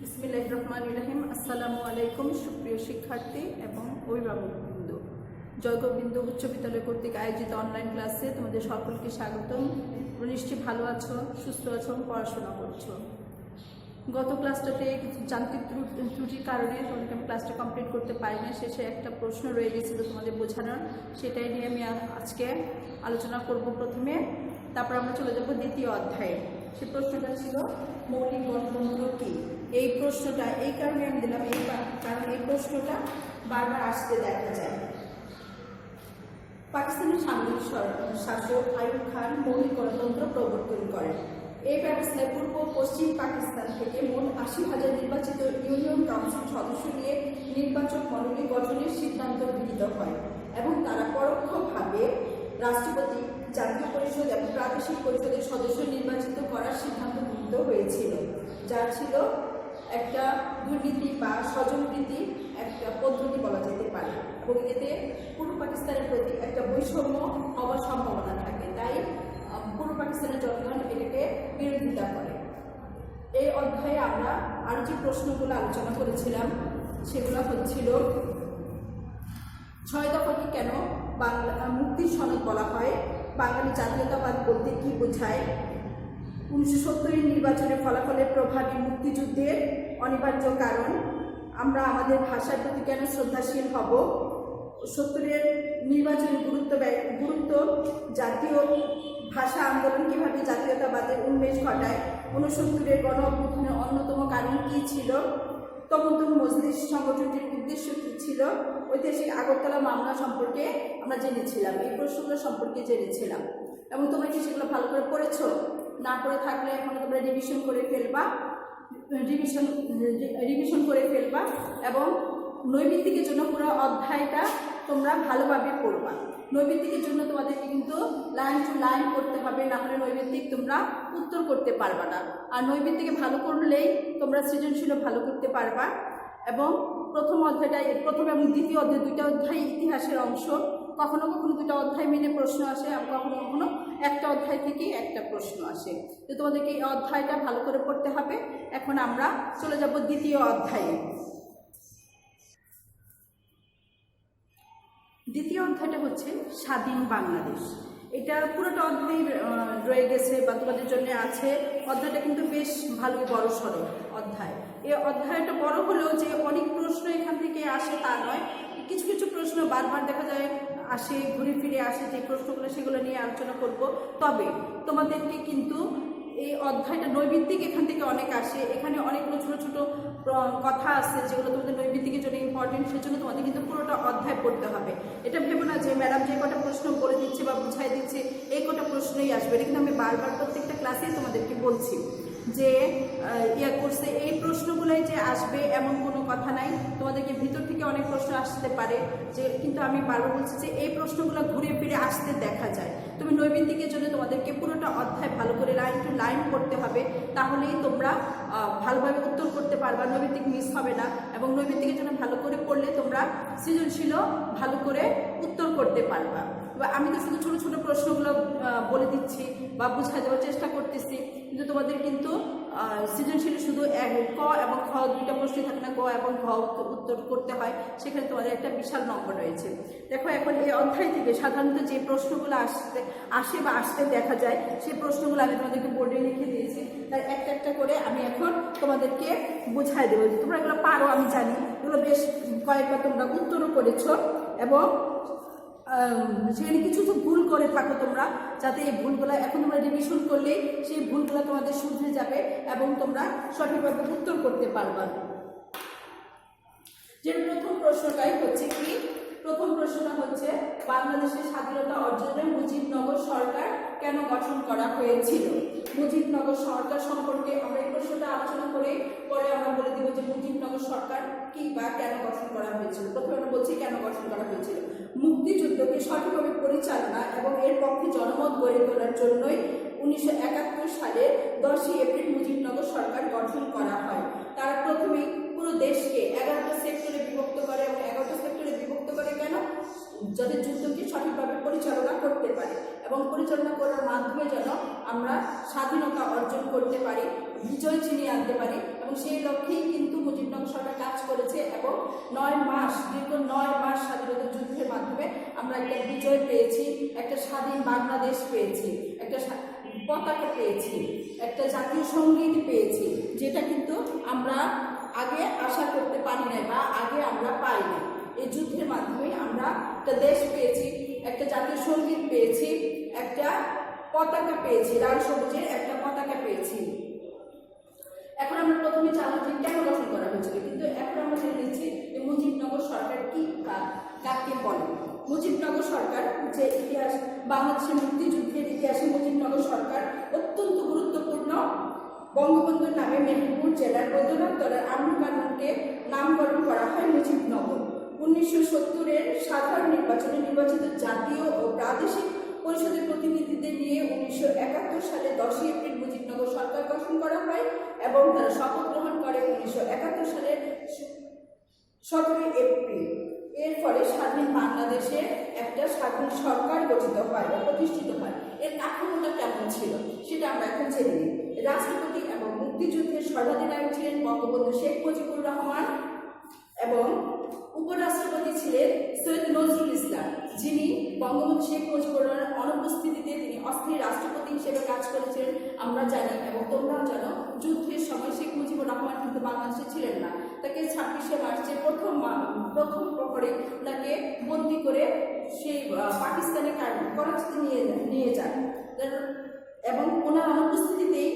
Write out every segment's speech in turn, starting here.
বিসমিল্লাহির রহমানির রহিম। আসসালামু আলাইকুম সুপ্রিয় শিক্ষার্থী এবং অভিভাবকবৃন্দ। জয়গোবিন্দ উচ্চ বিদ্যালয় কর্তৃক আয়োজিত অনলাইন ক্লাসে তোমাদের সকলকে স্বাগতম। নিশ্চয়ই ভালো আছো, সুস্থ আছো, পড়াশোনা করছো। গত ক্লাসটাতে কিছু যান্ত্রিক ত্রুটির কারণে তোমাদেরকে আমি ক্লাসটা কমপ্লিট করতে পারি না। শেষে একটা প্রশ্ন রয়ে গেছিলো তোমাদের বোঝানোর, সেটাই নিয়ে আমি আজকে আলোচনা করব প্রথমে। তারপর আমরা চলে যাব দ্বিতীয় অধ্যায়ে। সে প্রশ্নটা ছিল মৌলিক গণতন্ত্র কী। এই প্রশ্নটা এই কারণে আমি দিলাম, কারণ এই প্রশ্নটা বারবার আসতে দেখা যায়। পাকিস্তানের সামরিক শাসক আইয়ুব খান মৌলিক গণতন্ত্র প্রবর্তন করেন। এই ব্যবস্থায় পূর্ব পশ্চিম পাকিস্তান থেকে মোট ৮০,০০০ নির্বাচিত ইউনিয়ন কাউন্সিল সদস্য নিয়ে নির্বাচক মণ্ডলী গঠনের সিদ্ধান্ত গৃহীত হয় এবং তারা পরোক্ষভাবে রাষ্ট্রপতি, জাতীয় পরিষদ এবং প্রাদেশিক পরিষদের সদস্য নির্বাচিত করার সিদ্ধান্ত গৃহীত হয়েছিল, যা ছিল একটা দুর্নীতি বা স্বজনপ্রীতি একটা পদ্ধতি বলা যেতে পারে, এবং এতে পূর্ব পাকিস্তানের প্রতি একটা বৈষম্য হওয়ার সম্ভাবনা থাকে। তাই পূর্ব পাকিস্তানের জনগণ এটাকে বিরোধিতা করে। এই অধ্যায়ে আমরা আরও যে প্রশ্নগুলো আলোচনা করেছিলাম সেগুলো হচ্ছিল ৬ দফাকে কেন বাংলা মুক্তির সনদ বলা হয়, বাঙালি জাতীয়তাবাদ বলতে কী বোঝায়, ১৯৭০ নির্বাচনের ফলাফলের প্রভাবী মুক্তিযুদ্ধের অনিবার্য কারণ, আমরা আমাদের ভাষার প্রতি কেন শ্রদ্ধাশীল হব, ৭০-এর নির্বাচনের গুরুত্ব, জাতীয় ভাষা আন্দোলন কীভাবে জাতীয়তাবাদের উন্মেষ ঘটায়, ৬৯-এর গণ অভ্যুত্থানের অন্যতম কারণ কী ছিল, তমদ্দুন মজলিস সংগঠনটির উদ্দেশ্য কী ছিল, ঐতিহাসিক আগরতলা মামলা সম্পর্কে আমরা জেনেছিলাম। এই প্রশ্নগুলো সম্পর্কে জেনেছিলাম এবং তোমরা কি সেগুলো ভালো করে পড়েছো? না করে থাকলে এখন তোমরা রিভিশন করে ফেলবা এবং নৈমিত্তিকের জন্য পুরো অধ্যায়টা তোমরা ভালোভাবে পড়বা। নৈমিত্তিকের জন্য তোমাদেরকে কিন্তু লাইন টু লাইন করতে হবে, না হলে নৈমিত্তিক তোমরা উত্তর করতে পারবা না। আর নৈমিত্তিকে ভালো করলেই তোমরা সৃজনশীল ভালো করতে পারবা। এবং প্রথম এবং দ্বিতীয় অধ্যায়, দুইটা অধ্যায় ইতিহাসের অংশ। কখনো কখনো দুটো অধ্যায় মিলে প্রশ্ন আসে, আর কখনো কখনো একটা অধ্যায় থেকে একটা প্রশ্ন আসে। তো তোমাদেরকে এই অধ্যায়টা ভালো করে পড়তে হবে। এখন আমরা চলে যাব দ্বিতীয় অধ্যায়ে। দ্বিতীয় অধ্যায়টা হচ্ছে স্বাধীন বাংলাদেশ। এটা পুরোটা অধ্যায় রয়ে গেছে বা তোমাদের জন্য আছে। অধ্যায়টা কিন্তু বেশ ভালোই বড় সড়ো অধ্যায়। এই অধ্যায়টা বড় হলেও যে অনেক প্রশ্ন এখান থেকে আসে তা নয়। কিছু কিছু প্রশ্ন বারবার দেখা যায় আসে, ঘুরে ফিরে আসে, যে প্রশ্নগুলো সেগুলো নিয়ে আলোচনা করব। তবে তোমাদেরকে কিন্তু এই অধ্যায়টা নৈমিত্তিক এখান থেকে অনেক আসে, এখানে অনেকগুলো ছোটো ছোটো কথা আছে যেগুলো তোমাদের নৈমিত্তিকের জন্য ইম্পর্টেন্ট। সেজন্য তোমাদের কিন্তু পুরোটা অধ্যায় পড়তে হবে। এটা ভেবো না যে ম্যাডাম যে কটা প্রশ্ন বলে দিচ্ছে বা বুঝাই দিচ্ছে এই কটা প্রশ্নই আসবে। এটা কিন্তু আমি বারবার প্রত্যেকটা ক্লাসেই তোমাদেরকে বলছি যে করছে এই প্রশ্নগুলোই যে আসবে এমন কোনো কথা নাই। তোমাদেরকে ভিতর থেকে অনেক প্রশ্ন আসতে পারে, যে কিন্তু আমি বারবার বলছি যে এই প্রশ্নগুলো ঘুরে ফিরে আসতে দেখা যায়। তুমি নৈমিত্তিকের জন্য তোমাদেরকে পুরোটা অধ্যায় ভালো করে লাইন টু লাইন পড়তে হবে, তাহলেই তোমরা ভালোভাবে উত্তর করতে পারবা, নৈমিত্তিক মিস হবে না। এবং নৈমিত্তিকের জন্য ভালো করে পড়লে তোমরা সৃজনশীল ভালো করে উত্তর করতে পারবা। এবার আমি তো শুধু ছোটো ছোটো প্রশ্নগুলো বলে দিচ্ছি বা বুঝাই দেওয়ার চেষ্টা করতেছি, কিন্তু তোমাদের কিন্তু সৃজনশীল শুধু ক এবং খ দুইটা প্রশ্নই থাকে না, ক এবং ঘ উত্তর করতে হয়। সেখানে তোমাদের একটা বিশাল নম্বর রয়েছে। দেখো এখন এই অধ্যায় থেকে সাধারণত যে প্রশ্নগুলো আসে বা আসতে দেখা যায় সেই প্রশ্নগুলো আমি তোমাদেরকে বোর্ডে লিখে দিয়েছি। তাই একটা একটা করে আমি এখন তোমাদেরকে বোঝাই দেবো। তোমরা এগুলো পারো আমি জানি, এগুলো বেশ কয়েকবার তোমরা উত্তরও করেছো এবং সেখানে কিছু তো ভুল করে থাকো তোমরা, যাতে এই ভুলগুলো এখন তোমরা রিভিশন করলে সেই ভুলগুলো তোমাদের শুধরে যাবে এবং তোমরা সঠিকভাবে উত্তর করতে পারবা। যে প্রথম প্রশ্নটাই হচ্ছে কি, প্রথম প্রশ্নটা হচ্ছে বাংলাদেশের স্বাধীনতা অর্জনে মুজিবনগর সরকার কেন গঠন করা হয়েছিল। মুজিবনগর সরকার সম্পর্কে আমরা এই প্রশ্নটা আলোচনা করে পরে আমরা বলে দিব যে মুজিবনগর সরকার কি বা কেন গঠন করা হয়েছিল। প্রথমে আমরা বলছি কেন গঠন করা হয়েছিল। মুক্তিযুদ্ধকে সঠিকভাবে পরিচালনা এবং এর পক্ষে জনমত গড়ে তোলার জন্যই 1971 সালের 10ই এপ্রিল মুজিবনগর সরকার গঠন করা হয়। তারা প্রথমেই পুরো দেশকে 11টা সেক্টরে বিভক্ত করে এবং 11টা সেক্টরে বিভক্ত করে কেন, যাতে যুদ্ধকে সঠিকভাবে পরিচালনা করতে পারে এবং পরিচালনা করার মাধ্যমে যেন আমরা স্বাধীনতা অর্জন করতে পারি, বিজয় ছিনিয়ে আনতে পারি এবং সেই লক্ষ্যেই কিন্তু মুজিবনগর সরকার কাজ করেছে এবং 9 মাস, দীর্ঘ 9 মাস স্বাধীনতা যুদ্ধের মাধ্যমে আমরা একটা বিজয় পেয়েছি, একটা স্বাধীন বাংলাদেশ পেয়েছি, একটা পতাকা পেয়েছি, একটা জাতীয় সঙ্গীত পেয়েছি, যেটা কিন্তু আমরা আগে আশা করতে পারি নাই বা আগে আমরা পাই না। এই যুদ্ধের মাধ্যমে আমরা একটা দেশ পেয়েছি, একটা জাতীয় সঙ্গীত পেয়েছি, একটা পতাকা পেয়েছি, লাল সবুজের একটা পতাকা পেয়েছি। এখন আমরা প্রথমে জানলাম যে কেন গঠন করা হয়েছিল, কিন্তু এখন আমরা জেনে নিচ্ছি যে মুজিবনগর সরকার কি কাকে বলে। মুজিবনগর সরকার যে ইতিহাস, বাংলাদেশের মুক্তিযুদ্ধের ইতিহাসে মুজিবনগর সরকার অত্যন্ত গুরুত্বপূর্ণ। বঙ্গবন্ধুর নামে মেহেরপুর জেলার বৈদ্যনাথ তলার আমুল কানুনকে নামকরণ করা হয় মুজিবনগর। 1970-এর সাধারণ নির্বাচনে নির্বাচিত জাতীয় ও প্রাদেশিক পরিষদের প্রতিনিধিদের নিয়ে 1971 সালে 10 এপ্রিল মুজিবনগর সরকার গঠন করা হয় এবং তারা শপথ গ্রহণ করে 1971 সালের 17 এপ্রিল। এর ফলে স্বাধীন বাংলাদেশে একটা স্বাধীন সরকার গঠিত হয় বা প্রতিষ্ঠিত হয়। এর কাঠামোটা কেমন ছিল সেটা আমরা এখন জেনে নিই। রাষ্ট্রপতি এবং মুক্তিযুদ্ধের সর্বাধিনায়ক ছিলেন বঙ্গবন্ধু শেখ মুজিবুর রহমান এবং উপরাষ্ট্রপতি ছিলেন সৈয়দ নজরুল ইসলাম, যিনি বঙ্গবন্ধু শেখ মুজিবুর রহমানের অনুপস্থিতিতে তিনি অস্থায়ী রাষ্ট্রপতি হিসেবে কাজ করেছিলেন আমরা জানি এবং তোমরাও জানো। যুদ্ধের সময় শেখ মুজিবুর রহমান কিন্তু বাংলাদেশে ছিলেন না, তাকে 26শে মার্চে প্রথম প্রহরে তাকে বন্দি করে সেই পাকিস্তানে করাচিতে নিয়ে যান এবং ওনার অনুপস্থিতিতেই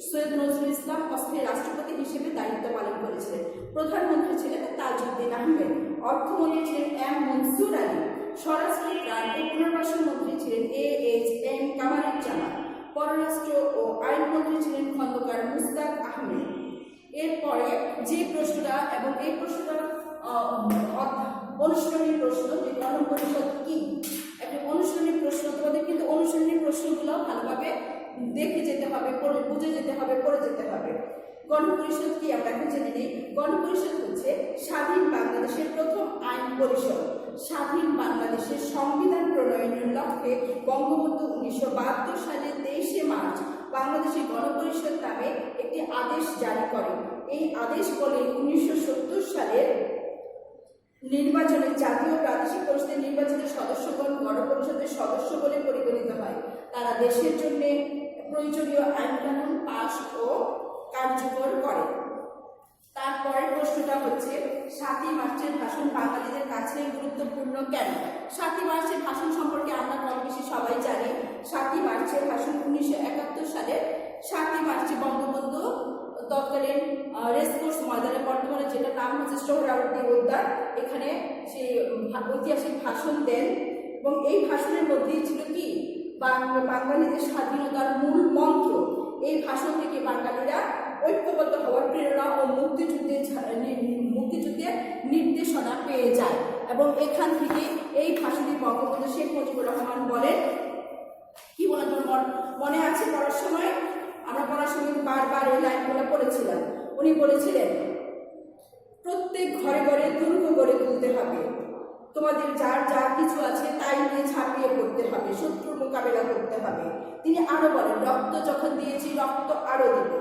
সৈয়দ নজরুল ইসলাম অস্থায়ী রাষ্ট্রপতি হিসেবে দায়িত্ব পালন করেছিলেন। প্রধানমন্ত্রী ছিলেন তাজউদ্দিন আহমেদ, অর্থমন্ত্রী ছিলেন এম মনসুর আলী, স্বরাষ্ট্র ত্রাণ ও পুনর্বাসন মন্ত্রী ছিলেন AHM কামারুজ্জামান, পররাষ্ট্র ও আইন মন্ত্রী ছিলেন খন্দকার মুস্তাক আহমেদ। এরপরে যে প্রশ্নটা এবং এই প্রশ্নটা অনুশীলনী প্রশ্ন, যে গণপরিষদ কি, একটা অনুশীলনী প্রশ্ন, তোমাদের কিন্তু অনুশীলনী প্রশ্নগুলো ভালোভাবে দেখে যেতে হবে, বুঝে যেতে হবে, পড়ে যেতে হবে। গণপরিষদ কি আমরা এখন জেনে নিই। গণপরিষদ হচ্ছে স্বাধীন বাংলাদেশের প্রথম আইন পরিষদ। স্বাধীন বাংলাদেশের সংবিধান প্রণয়নের লক্ষ্যে বঙ্গবন্ধু 1972 সালের 23শে মার্চ বাংলাদেশের গণপরিষদ নামে একটি আদেশ জারি করেন। এই আদেশ বলে 1970 সালের নির্বাচনে জাতীয় প্রাদেশিক পরিষদের নির্বাচিত সদস্যগণ গণপরিষদের সদস্য বলে পরিগণিত হয়। তারা দেশের জন্য প্রয়োজনীয় আইন কানুন পাস ও কার্যকর করে। তারপরের প্রশ্নটা হচ্ছে 7ই মার্চের ভাষণ বাঙালিদের কাছে গুরুত্বপূর্ণ কেন? 7ই মার্চের ভাষণ সম্পর্কে আমরা কম বেশি সবাই জানি। 7ই মার্চের ভাষণ 1971 সালের 7ই মার্চে বঙ্গবন্ধু তৎকালীন রেসকোর্স ময়দানে, বর্তমানে যেটা নাম হচ্ছে সোহরাওয়ার্দী উদ্যান, এখানে সেই ঐতিহাসিক ভাষণ দেন এবং এই ভাষণের মধ্যেই ছিল কি বাঙালিদের স্বাধীনতার মূল মন্ত্র। এই ভাষণ থেকে বাঙালিরা ঐক্যবদ্ধ হওয়ার প্রেরণা ও মুক্তিযুদ্ধের নির্দেশনা পেয়ে যায় এবং এখান থেকে এই ভাষণে বঙ্গবন্ধু শেখ মুজিবুর রহমান বলেন কি বলেন, তোমার মনে আছে? পড়ার সময় আমরা পড়ার সময় বারবার এই লাইনগুলো পড়েছিলাম। উনি বলেছিলেন, প্রত্যেক ঘরে ঘরে দুর্গ গড়ে তুলতে হবে, তোমাদের যার যা কিছু আছে তাই নিয়ে ঝাঁপিয়ে পড়তে হবে, শত্রুর মোকাবেলা করতে হবে। তিনি আরো বলেন, রক্ত যখন দিয়েছি রক্ত আরো দেব,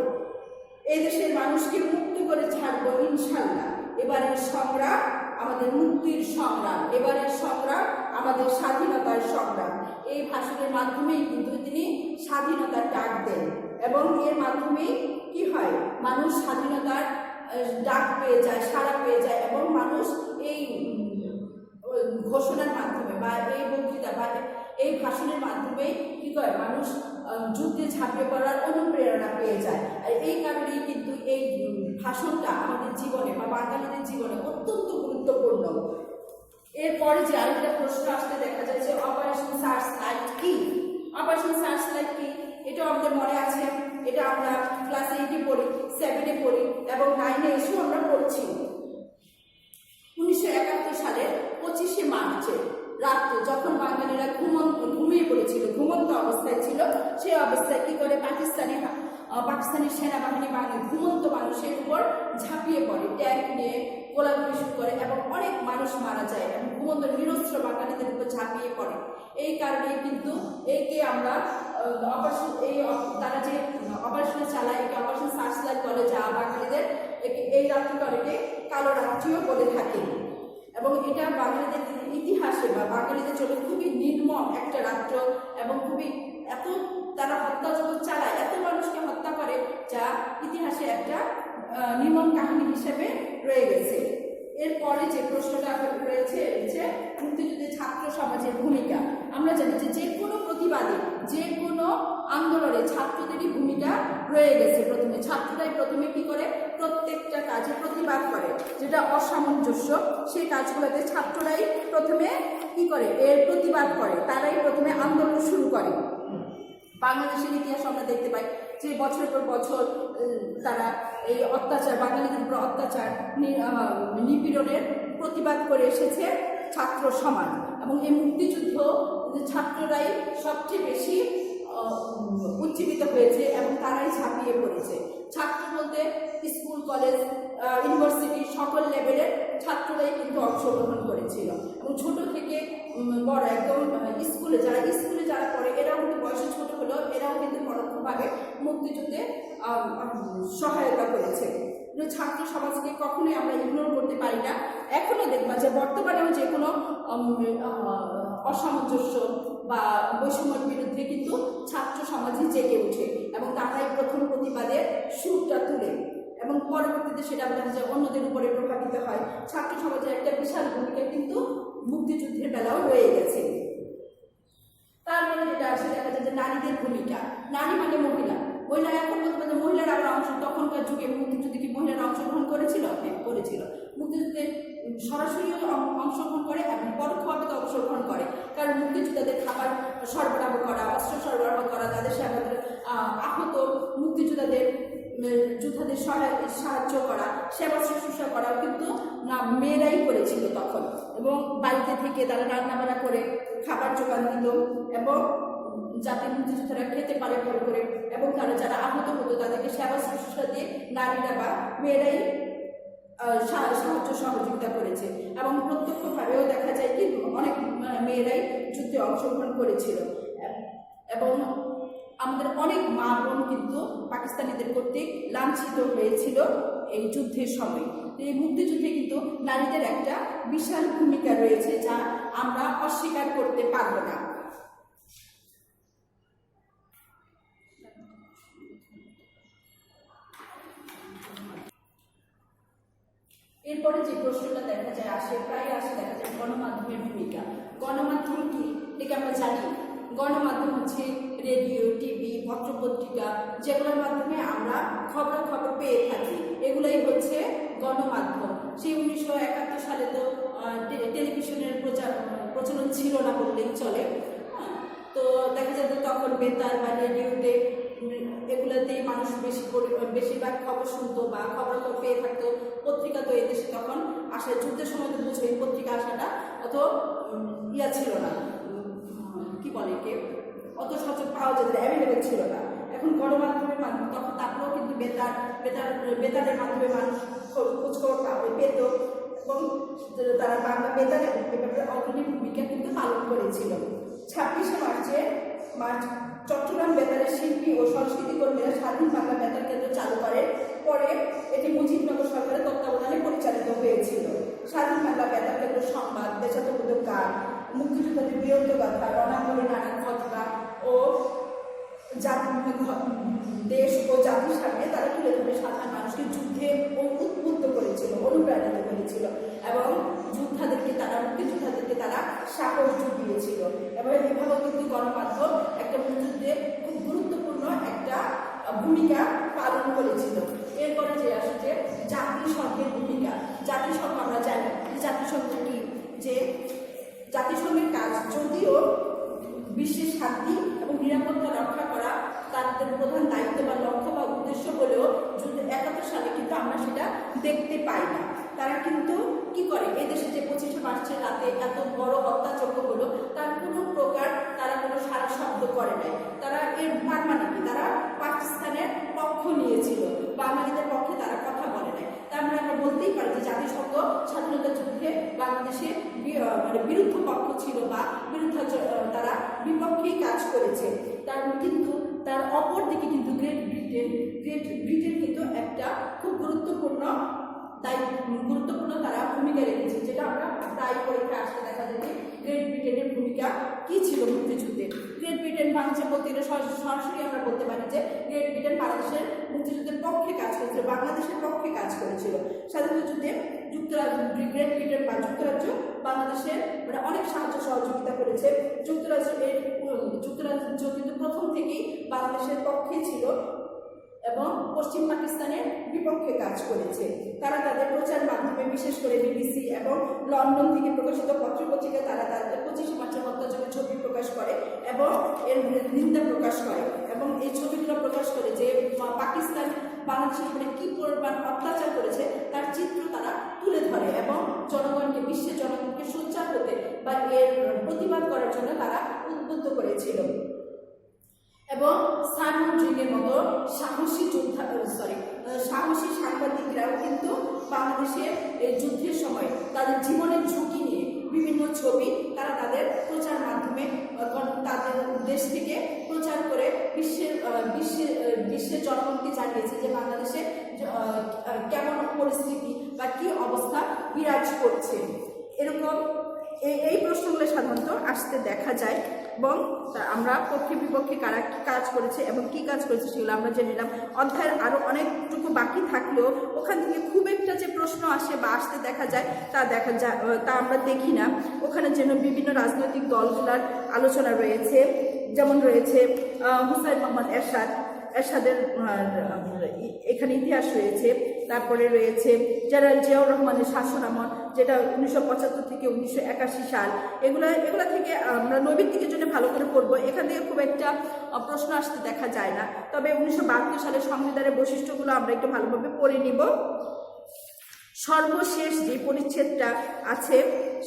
এই দেশের মানুষকে মুক্ত করে ছাড়বো ইনশাল্লাহ। এবারের সংগ্রাম আমাদের মুক্তির সংগ্রাম, এবারের সংগ্রাম আমাদের স্বাধীনতার সংগ্রাম। এই ভাষণের মাধ্যমেই কিন্তু তিনি স্বাধীনতার ডাক দেন এবং এর মাধ্যমেই কি হয়, মানুষ স্বাধীনতার ডাক পেয়ে যায়, সাড়া পেয়ে যায় এবং মানুষ এই ঘোষণার মাধ্যমে বা এই বক্তৃতা বা এই ভাষণের মাধ্যমে কি করে, মানুষ যুদ্ধে ঝাঁপিয়ে পড়ার অনুপ্রেরণা পেয়ে যায়। আর এই কারণেই কিন্তু এই ভাষণটা আমাদের জীবনে বা বাঙালিদের জীবনে অত্যন্ত গুরুত্বপূর্ণ। এরপরে যে আরেকটা প্রশ্ন আসতে দেখা যায় যে অপারেশন সার্চ লাইট কি? অপারেশন সার্চ লাইট কি এটাও আমাদের মনে আছে, এটা আমরা ক্লাস 8-এ পড়ি, 7-এ পড়ি এবং 9-এ এসেও আমরা পড়ছি। 1971 সালের 25শে মার্চে রাত্রে যখন বাঙালিরা ঘুমিয়ে পড়েছিল, ঘুমন্ত অবস্থায় ছিল, সেই অবস্থায় কি করে পাকিস্তানি সেনাবাহিনী ঘুমন্ত মানুষের উপর ঝাঁপিয়ে পড়ে, ট্যাঙ্ক নিয়ে গোলাগুলি শুরু করে এবং অনেক মানুষ মারা যায় এবং ঘুমন্ত নিরস্ত্র বাঙালিদের উপর ঝাঁপিয়ে পড়ে। এই কারণে কিন্তু একে আমরা তারা যে অপারেশন চালায় একে অপারেশন সার্চ লাইট বলে, যা বাঙালিদের এই রাত্রিকে অনেকে কালো রাত্রিও বলে থাকে। এবং এটা বাঙালিদের ইতিহাসে বা বাঙালিদের জন্য খুবই নির্মম একটা রাত্র, এবং খুবই এত তারা হত্যাযজ্ঞ চালায়, এত মানুষকে হত্যা করে, যা ইতিহাসে একটা নির্মম কাহিনী হিসেবে রয়ে গেছে। এরপরে যে প্রশ্নটা রয়েছে যে মুক্তিযুদ্ধে ছাত্র সমাজের ভূমিকা। আমরা জানি যে কোনো প্রতিবাদে, যে কোনো আন্দোলনে ছাত্রদেরই ভূমিকা রয়ে গেছে। ছাত্ররাই প্রথমে কি করে, প্রত্যেকটা কাজে প্রতিবাদ করে, যেটা অসামঞ্জস্য সেই কাজগুলোতে ছাত্ররাই প্রথমে কি করে, এর প্রতিবাদ করে, তারাই প্রথমে আন্দোলন শুরু করে। বাংলাদেশের ইতিহাস আমরা দেখতে পাই যে বছরের পর বছর তারা এই অত্যাচার, বাঙালিদের উপর অত্যাচার নিপীড়নের প্রতিবাদ করে এসেছে ছাত্র সমাজ। এবং এই মুক্তিযুদ্ধ ছাত্ররাই সবচেয়ে বেশি উজ্জীবিত হয়েছে এবং তারাই ঝাঁপিয়ে পড়েছে। ছাত্র বলতে স্কুল, কলেজ, ইউনিভার্সিটি সকল লেভেলের ছাত্ররাই কিন্তু অংশগ্রহণ করেছিল। এবং ছোট থেকে বড় একদম স্কুলে যারা পড়ে, এরাও কিন্তু বয়সে ছোট হলেও এরাও কিন্তু পরোক্ষভাবে মুক্তিযুদ্ধে সহায়তা করেছে। ছাত্র সমাজকে কখনোই আমরা ইগনোর করতে পারি না। এখনো দেখবা যে বর্তমানেও যে কোনো অসামঞ্জস্য বা বৈষম্যের বিরুদ্ধে কিন্তু ছাত্র সমাজই জেগে ওঠে এবং তারাই প্রথম প্রতিবাদের সুরটা তুলে, এবং পরবর্তীতে সেটা দেখা যায় অন্যদের উপরে প্রভাবিত হয়। ছাত্র সমাজের একটা বিশাল ভূমিকা কিন্তু মুক্তিযুদ্ধের বেলাও রয়ে গেছে। তারপরে যেটা আসে দেখা যায় যে নারীদের ভূমিকা। নারী মানে মহিলা। এখন বলতে পারে মহিলারা আবার তখনকার যুগে মুক্তিযুদ্ধে কি মহিলারা অংশগ্রহণ করেছিল? হ্যাঁ, করেছিল। মুক্তিযুদ্ধে সরাসরি অংশগ্রহণ করে এবং পরোক্ষভাবে অংশগ্রহণ করে, কারণ মুক্তিযোদ্ধাদের খাবার সরবরাহ করা, অস্ত্র সরবরাহ করা, তাদের আহত মুক্তিযোদ্ধাদের যোদ্ধাদের সাহায্য করা, সেবা শুশ্রূষা করা কিন্তু না মেয়েরাই করেছিল তখন। এবং বাড়িতে থেকে তারা রান্নাবান্না করে খাবার জোগান দিত, এবং যাতে মুক্তিযোদ্ধারা খেতে পারে ভালো করে, এবং তারা যারা আহত হতো তাদেরকে সেবা শুশ্রূষা দিয়ে নারীরা বা মেয়েরাই সাহায্য সহযোগিতা করেছে। এবং প্রত্যক্ষভাবেও দেখা যায় কি অনেক মেয়েরাই যুদ্ধে অংশগ্রহণ করেছিল। এবং আমাদের অনেক মা বোন কিন্তু পাকিস্তানিদের কর্তৃক লাঞ্ছিত হয়েছিল এই যুদ্ধের সময়। এই মুক্তিযুদ্ধে কিন্তু নারীদের একটা বিশাল ভূমিকা রয়েছে, যা আমরা অস্বীকার করতে পারবো না। এরপরে যে প্রশ্নটা দেখা যায় প্রায় আসে দেখা যায় গণমাধ্যমের ভূমিকা। গণমাধ্যম কি এটাকে আমরা জানি। গণমাধ্যম হচ্ছে রেডিও, টিভি, পত্রপত্রিকা, যেগুলোর মাধ্যমে আমরা খবর পেয়ে থাকি, এগুলোই হচ্ছে গণমাধ্যম। সেই 1971 সালে তো টেলিভিশনের প্রচলন ছিল না বললেই চলে। তো দেখা যেত তখন বেতার বা রেডিওতে এগুলোতেই মানুষ বেশিরভাগ খবর শুনতো বা খবর পেয়ে থাকতো। পত্রিকা তো এদেশে তখন যুদ্ধের সময় তো বুঝবে পত্রিকা আসাটা অত ছিল না, কি বলে অত সচল পাওয়া যেত, অ্যাভেলেবেল ছিল না। এখন গণমাধ্যমের মাধ্যমে তখন তারপরেও কিন্তু বেতারের মাধ্যমে মানুষ খোঁজখবর পেত, এবং তারা বাংলা বেতারের অগ্রণী ভূমিকা কিন্তু পালন করেছিল। 26শে মার্চ চট্টগ্রাম বেতারের শিল্পী ও সংস্কৃতি কর্মীরা স্বাধীন বাংলা বেতার কেন্দ্র চালু করে। পরে এটি মুজিবনগর সরকারের তত্ত্বাবধানে পরিচালিত হয়েছিল। স্বাধীন বাংলা বেতার কেন্দ্র সংবাদ, দেশাত্মবোধক গান, মুক্তিযোদ্ধাদের বীরত্ব গাথা, রণাঙ্গনে নানান ঘটনা ও দেশ ও জাতির সামনে তারা তুলে ধরে সাধারণ মানুষকে যুদ্ধে উদ্বুদ্ধ করেছিল, অনুপ্রাণিত করেছিল, এবং মুক্তিযোদ্ধাদেরকে তারা সাহস জুগিয়েছিল। এবং এইভাবে কিন্তু গণমাধ্যম একটা মুক্তিযুদ্ধে খুব গুরুত্বপূর্ণ একটা ভূমিকা পালন করেছিল। এরপরে যে আসছে জাতিসংঘের ভূমিকা। জাতিসংঘ আমরা জানি যে জাতিসংঘ কি, যে জাতিসংঘের কাজ যদিও বিশ্বের শান্তি এবং নিরাপত্তা রক্ষা করা তাদের প্রধান দায়িত্ব বা লক্ষ্য বা উদ্দেশ্য হলেও 1971 সালে কিন্তু আমরা সেটা দেখতে পাই না। তারা কিন্তু কি করে, এদেশে যে 25শে মার্চের রাতে এত বড় হত্যাযজ্ঞ হলো তার কোনো প্রকার তারা কোনো সারা শব্দ করে নাই। তারা এর মানে কি, তারা পাকিস্তানের পক্ষ নিয়েছিল, বাঙালিদের পক্ষে তারা কথা বলে নাই। তার মানে আমরা বলতেই পারি যে জাতিসংঘ স্বাধীনতা যুদ্ধে বাংলাদেশে বিরুদ্ধ পক্ষ ছিল বা তারা বিপক্ষেই কাজ করেছে। কিন্তু তার অপর দিকে কিন্তু গ্রেট ব্রিটেন কিন্তু একটা খুব গুরুত্বপূর্ণ ভূমিকা রেখেছে, যেটা আমরা প্রায় পরীক্ষা আসতে দেখা যায় যে গ্রেট ব্রিটেনের ভূমিকা কি ছিল মুক্তিযুদ্ধে। গ্রেট ব্রিটেন বাংলাদেশের বলতে গেলে সরাসরি আমরা বলতে পারি যে গ্রেট ব্রিটেন বাংলাদেশের মুক্তিযুদ্ধের পক্ষে কাজ করেছিল, বাংলাদেশের পক্ষে কাজ করেছিল। স্বাধীনতা যুদ্ধে গ্রেট ব্রিটেন বা যুক্তরাজ্য বাংলাদেশের মানে অনেক সাহায্য সহযোগিতা করেছে। যুক্তরাজ্য কিন্তু প্রথম থেকেই বাংলাদেশের পক্ষে ছিল এবং পশ্চিম পাকিস্তানের বিপক্ষে কাজ করেছে। তারা তাদের প্রচার মাধ্যমে, বিশেষ করে বিবিসি এবং লন্ডন থেকে প্রকাশিত পত্রপত্রিকায় তারা তাদের 25 মার্চের হত্যাযজ্ঞের ছবি প্রকাশ করে এবং এর নিন্দা প্রকাশ করে এবং এই ছবিগুলো প্রকাশ করে যে পাকিস্তান বাংলাদেশের উপরে কি পরিমাণ অত্যাচার করেছে তার চিত্র তারা তুলে ধরে এবং জনগণকে, বিশ্বের জনগণকে সোচ্চার হতে বা এর প্রতিবাদ করার জন্য তারা উদ্বুদ্ধ করেছিল। এবং সাইমন ড্রিগের মতো সাহসী সাংবাদিকরাও কিন্তু বাংলাদেশের এই যুদ্ধের সময় তাদের জীবনের ঝুঁকি নিয়ে বিভিন্ন ছবি তারা তাদের প্রচার মাধ্যমে তাদের দেশ থেকে প্রচার করে বিশ্বের জনগণকে জানিয়েছে যে বাংলাদেশে কেমন পরিস্থিতি বা কি অবস্থা বিরাজ করছে। এরকম এই প্রশ্নগুলো সাধারণত আসতে দেখা যায় এবং আমরা পক্ষে বিপক্ষে কারা কী কাজ করেছে এবং কী কাজ করেছে সেগুলো আমরা জেনে নিলাম। অধ্যায়ের আরও অনেকটুকু বাকি থাকলেও ওখান থেকে খুব একটা যে প্রশ্ন আসে বা আসতে দেখা যায় তা আমরা দেখি না। ওখানে যেন বিভিন্ন রাজনৈতিক দলগুলোর আলোচনা রয়েছে, যেমন রয়েছে হুসাইন মোহাম্মদ এরশাদের এখানে ইতিহাস রয়েছে। তারপরে রয়েছে জেনারেল জিয়াউর রহমানের শাসনামল, যেটা 1975 থেকে 1981 সাল। এগুলা থেকে আমরা নৈবিত্তিকের জন্য ভালো করে পড়বো। এখান থেকে খুব একটা প্রশ্ন আসতে দেখা যায় না, তবে 1972 সালের সংবিধানের বৈশিষ্ট্যগুলো আমরা একটু ভালোভাবে পড়ে নিব। সর্বশেষ যে পরিচ্ছেদটা আছে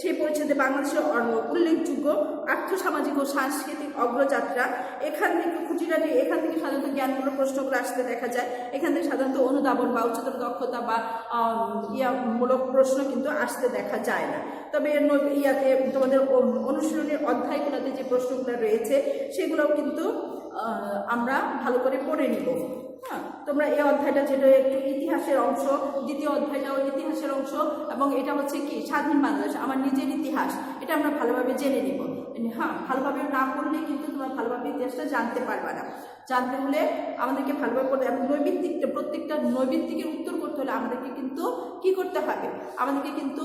সেই পরিচ্ছেদে বাংলাদেশের উল্লেখযোগ্য আর্থসামাজিক ও সাংস্কৃতিক অগ্রযাত্রা, এখান থেকে খুঁটিনাটি, এখান থেকে সাধারণত জ্ঞানমূলক প্রশ্নগুলো আসতে দেখা যায়। এখান থেকে সাধারণত অনুধাবন বা উচ্চতর দক্ষতা বা মূলক প্রশ্ন কিন্তু আসতে দেখা যায় না। তবে তোমাদের অনুশীলনের অধ্যায়গুলোতে যে প্রশ্নগুলো রয়েছে সেগুলোও কিন্তু আমরা ভালো করে পড়ে নিব। হ্যাঁ, তোমরা এই অধ্যায়টা যেটা একটু ইতিহাসের অংশ, দ্বিতীয় অধ্যায়টাও ইতিহাসের অংশ এবং এটা হচ্ছে কি স্বাধীন বাংলাদেশ, আমার নিজের ইতিহাস, এটা আমরা ভালোভাবে জেনে নেব। হ্যাঁ, ভালোভাবে না পড়লে কিন্তু তোমরা ভালোভাবে ইতিহাসটা জানতে পারবে না। জানতে হলে আমাদেরকে ভালোভাবে পড়তে এবং প্রত্যেকটা নৈবিত্তিকের উত্তর করতে হলে আমাদেরকে কিন্তু কি করতে হবে, আমাদেরকে কিন্তু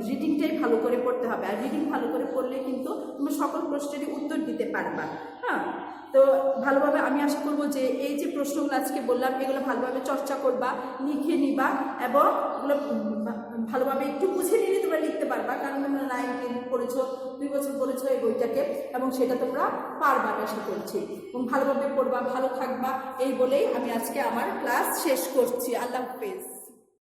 রিডিংটাই ভালো করে পড়তে হবে। আর রিডিং ভালো করে পড়লে কিন্তু তুমি সকল প্রশ্নেরই উত্তর দিতে পারবা। হ্যাঁ, তো ভালোভাবে আমি আশা করবো যে এই যে প্রশ্নগুলো আজকে বললাম এগুলো ভালোভাবে চর্চা করবা, লিখে নিবা এবং এগুলো ভালোভাবে একটু বুঝে নিলে তোমরা লিখতে পারবা, কারণ তোমরা 9, 10 পড়েছো, 2 বছর পড়েছো এই বইটাকে এবং সেটা তোমরা পারবা আশা করছি। এবং ভালোভাবে পড়বা, ভালো থাকবা, এই বলেই আমি আজকে আমার ক্লাস শেষ করছি। আল্লাহ হাফেজ।